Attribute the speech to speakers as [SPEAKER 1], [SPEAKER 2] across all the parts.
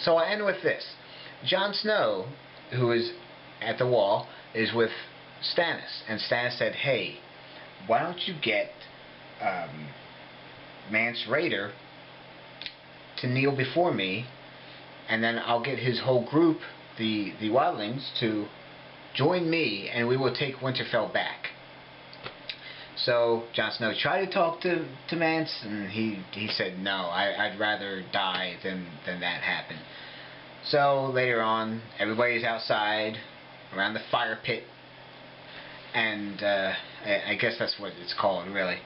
[SPEAKER 1] So I end with this. Jon Snow, who is at the wall, is with Stannis, and Stannis said, "Hey, why don't you get Mance Rayder to kneel before me, and then I'll get his whole group, the wildlings, to join me, and we will take Winterfell back." So Jon Snow tried to talk to Mance, and he said, "No, I'd rather die than that happen." So later on, everybody's outside around the fire pit, and I guess that's what it's called, really.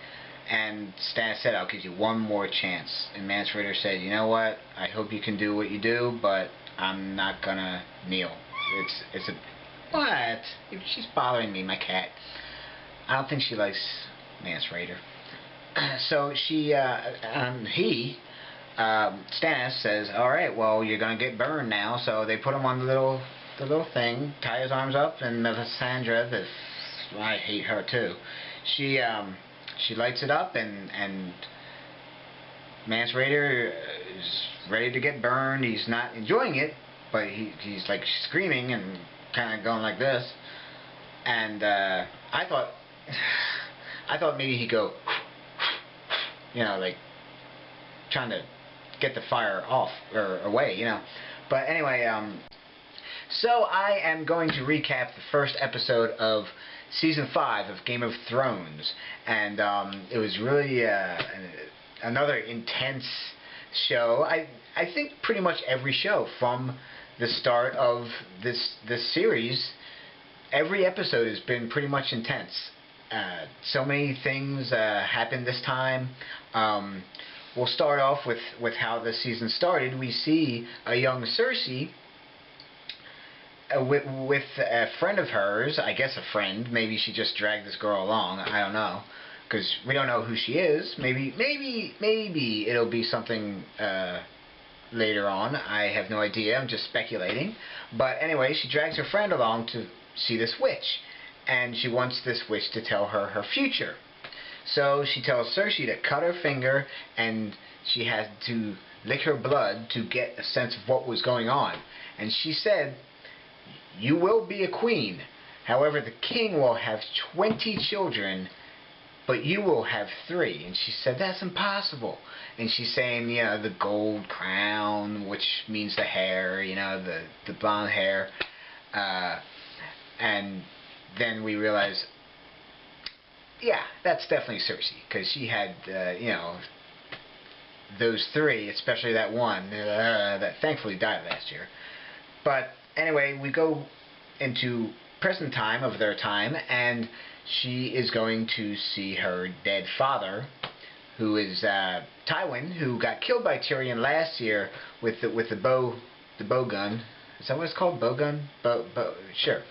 [SPEAKER 1] And Stannis said, "I'll give you one more chance." And Mance Rayder said, "You know what? I hope you can do what you do, but I'm not gonna kneel. It's a what? She's bothering me, my cat. I don't think she likes Mance Rayder." So Stannis says, "All right, well, you're gonna get burned now." So they put him on the little thing, tie his arms up, and Melisandre, I hate her too. She lights it up, and Mance Rayder is ready to get burned. He's not enjoying it, but he's like screaming and kind of going like this. And I thought maybe he'd go, you know, like trying to get the fire off or away, you know. But anyway, so I am going to recap the first episode of Season 5 of Game of Thrones, and it was really another intense show. I think pretty much every show from the start of this series, every episode has been pretty much intense. So many things happened this time. We'll start off with how the season started. We see a young Cersei with a friend of hers, I guess a friend. Maybe she just dragged this girl along. I don't know, because we don't know who she is. Maybe it'll be something later on. I have no idea. I'm just speculating. But anyway, she drags her friend along to see this witch, and she wants this witch to tell her her future. So she tells Cersei to cut her finger, and she had to lick her blood to get a sense of what was going on. And she said, "You will be a queen. However, the king will have 20 children, but you will have 3. And she said, "That's impossible." And she's saying, you know, the gold crown, which means the hair, you know, the blonde hair. And then we realize, yeah, that's definitely Cersei, because she had, you know, those 3, especially that one that thankfully died last year. But anyway, we go into present time of their time, and she is going to see her dead father, who is Tywin, who got killed by Tyrion last year with the bow gun. Is that what it's called? Bow gun? Sure.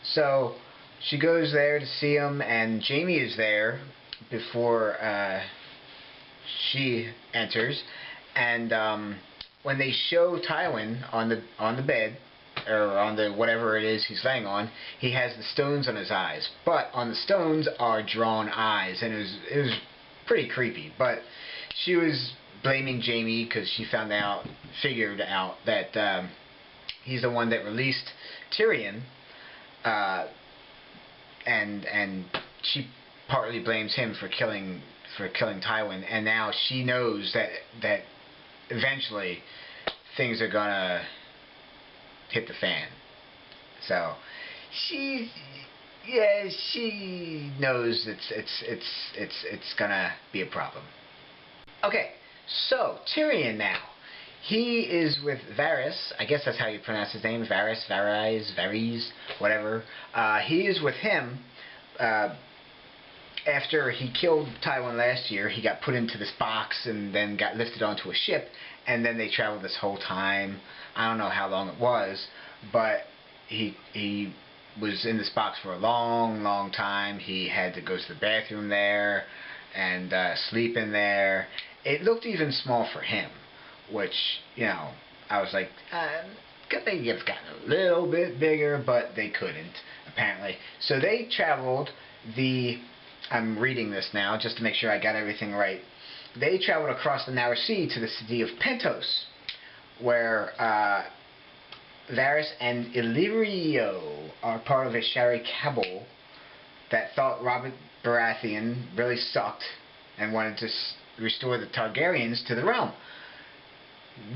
[SPEAKER 1] So she goes there to see him, and Jaime is there before she enters. And when they show Tywin on the bed, or on the whatever it is he's laying on, he has the stones on his eyes. But on the stones are drawn eyes, and it was pretty creepy. But she was blaming Jaime because she figured out that he's the one that released Tyrion. And she partly blames him for killing Tywin, and now she knows that eventually things are gonna hit the fan. So she knows it's gonna be a problem. Okay, so Tyrion now. He is with Varys. I guess that's how you pronounce his name. Varys, whatever. He is with him. After he killed Tywin last year, he got put into this box and then got lifted onto a ship, and then they traveled this whole time. I don't know how long it was, but he was in this box for a long time. He had to go to the bathroom there and sleep in there. It looked even small for him, which, you know, I was like, could they have gotten a little bit bigger, but they couldn't, apparently. So they traveled I'm reading this now just to make sure I got everything right. They traveled across the narrow sea to the city of Pentos, where Varys and Illyrio are part of a Shari cabal that thought Robert Baratheon really sucked and wanted to restore the Targaryens to the realm.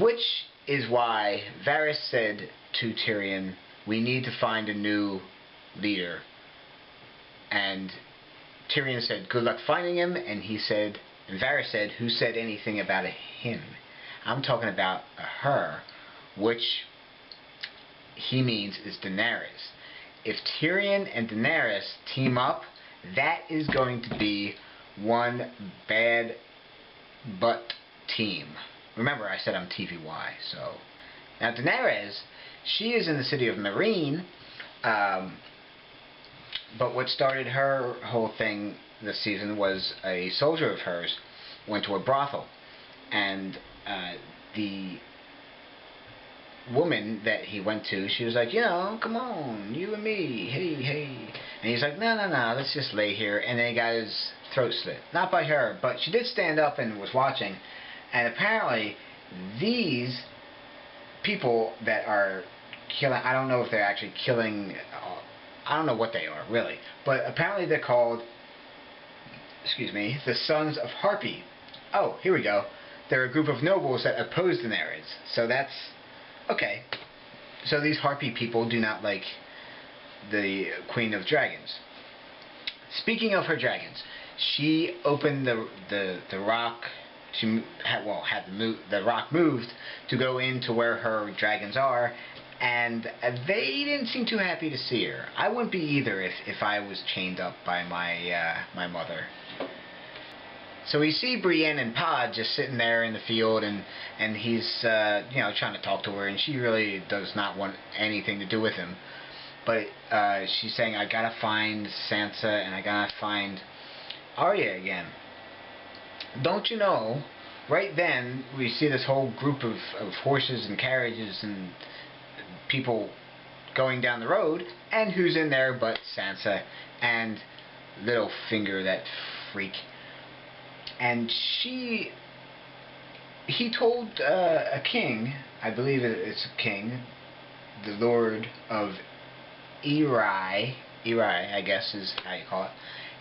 [SPEAKER 1] Which is why Varys said to Tyrion, we need to find a new leader. And Tyrion said, good luck finding him. And Varys said, who said anything about a him? I'm talking about a her, which he means is Daenerys. If Tyrion and Daenerys team up, that is going to be one bad butt team. Remember, I said I'm TVY, so. Now, Daenerys, she is in the city of Meereen, but what started her whole thing this season was a soldier of hers went to a brothel, and the woman that he went to, she was like, you know, come on, you and me, hey, hey. And he's like, no, no, no, let's just lay here. And then he got his throat slit. Not by her, but she did stand up and was watching. And apparently, these people that are killing, I don't know if they're actually killing, I don't know what they are, really. But apparently they're called, excuse me, the Sons of Harpy. Oh, here we go. They're a group of nobles that oppose Daenerys. So that's, okay. So these Harpy people do not like the Queen of Dragons. Speaking of her dragons, she opened the rock. She had the rock moved to go into where her dragons are, and they didn't seem too happy to see her. I wouldn't be either if I was chained up by my mother. So we see Brienne and Pod just sitting there in the field, and he's you know, trying to talk to her, and she really does not want anything to do with him. But she's saying, I gotta find Sansa and I gotta find Arya again. Don't you know, right then we see this whole group of horses and carriages and people going down the road, and who's in there but Sansa and Littlefinger, that freak. And he told a king, I believe it's a king, the Lord of Eri, I guess is how you call it.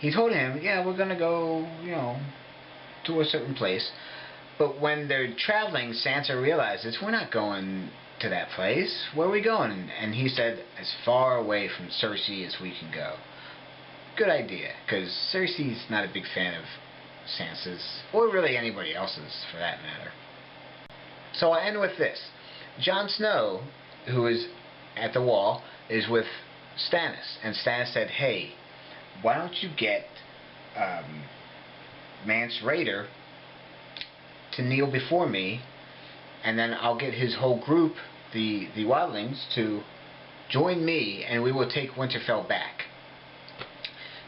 [SPEAKER 1] He told him, yeah, we're gonna go, you know, to a certain place. But when they're traveling, Sansa realizes, we're not going to that place. Where are we going? And he said, as far away from Cersei as we can go. Good idea, because Cersei's not a big fan of Sansa's, or really anybody else's for that matter. So I end with this. Jon Snow, who is at the wall, is with Stannis, and Stannis said, hey, why don't you get Mance Rayder to kneel before me, and then I'll get his whole group, the wildlings, to join me, and we will take Winterfell back.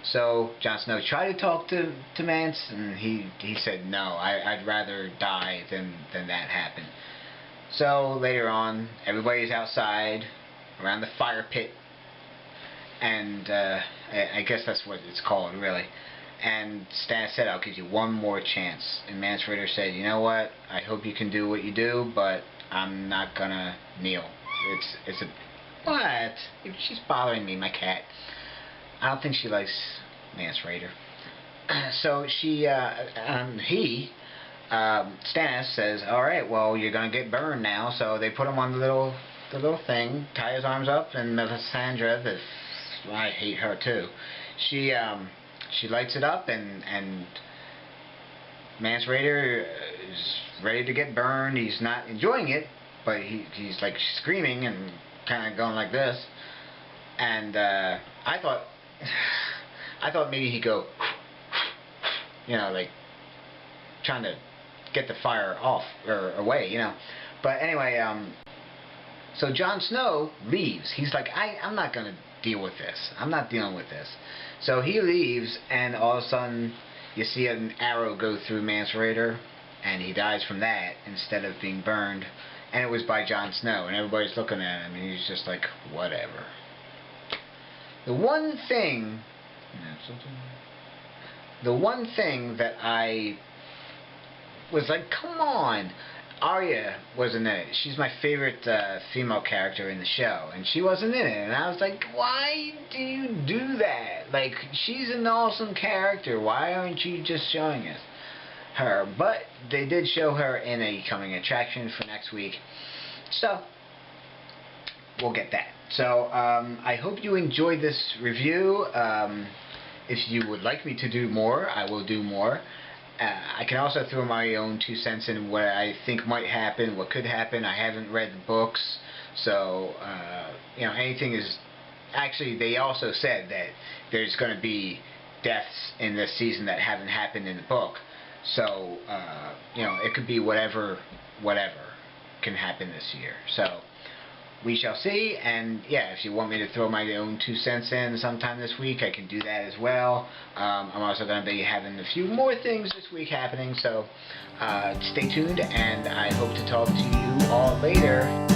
[SPEAKER 1] So Jon Snow tried to talk to Mance, and he said, no, I'd rather die than that happen. So later on, everybody's outside around the fire pit, and I guess that's what it's called, really. And Stannis said, I'll give you one more chance. And Mance Rayder said, you know what, I hope you can do what you do, but I'm not gonna kneel. It's a... What? She's bothering me, my cat. I don't think she likes Mance Rayder. So Stannis says, alright, well, you're gonna get burned now. So they put him on the little thing, tie his arms up, and Melisandre, I hate her too. She lights it up, and Mance Rayder is ready to get burned. He's not enjoying it, but he's like screaming and kind of going like this. And I thought maybe he'd go, you know, like trying to get the fire off or away, you know. But anyway, so Jon Snow leaves. He's like, I'm not gonna deal with this. I'm not dealing with this. So he leaves, and all of a sudden you see an arrow go through Mance Rayder, and he dies from that instead of being burned. And it was by Jon Snow, and everybody's looking at him, and he's just like, whatever. The one thing that I was like, come on, Arya wasn't in it. She's my favorite female character in the show, and she wasn't in it. And I was like, why do you do that? Like, she's an awesome character. Why aren't you just showing us her? But they did show her in a coming attraction for next week, so we'll get that. So I hope you enjoyed this review. If you would like me to do more, I will do more. I can also throw my own 2 cents in what I think might happen, what could happen. I haven't read the books, so anything is. Actually, they also said that there's going to be deaths in this season that haven't happened in the book. So it could be whatever can happen this year. So we shall see. And yeah, if you want me to throw my own 2 cents in sometime this week, I can do that as well. I'm also going to be having a few more things this week happening, so stay tuned, and I hope to talk to you all later.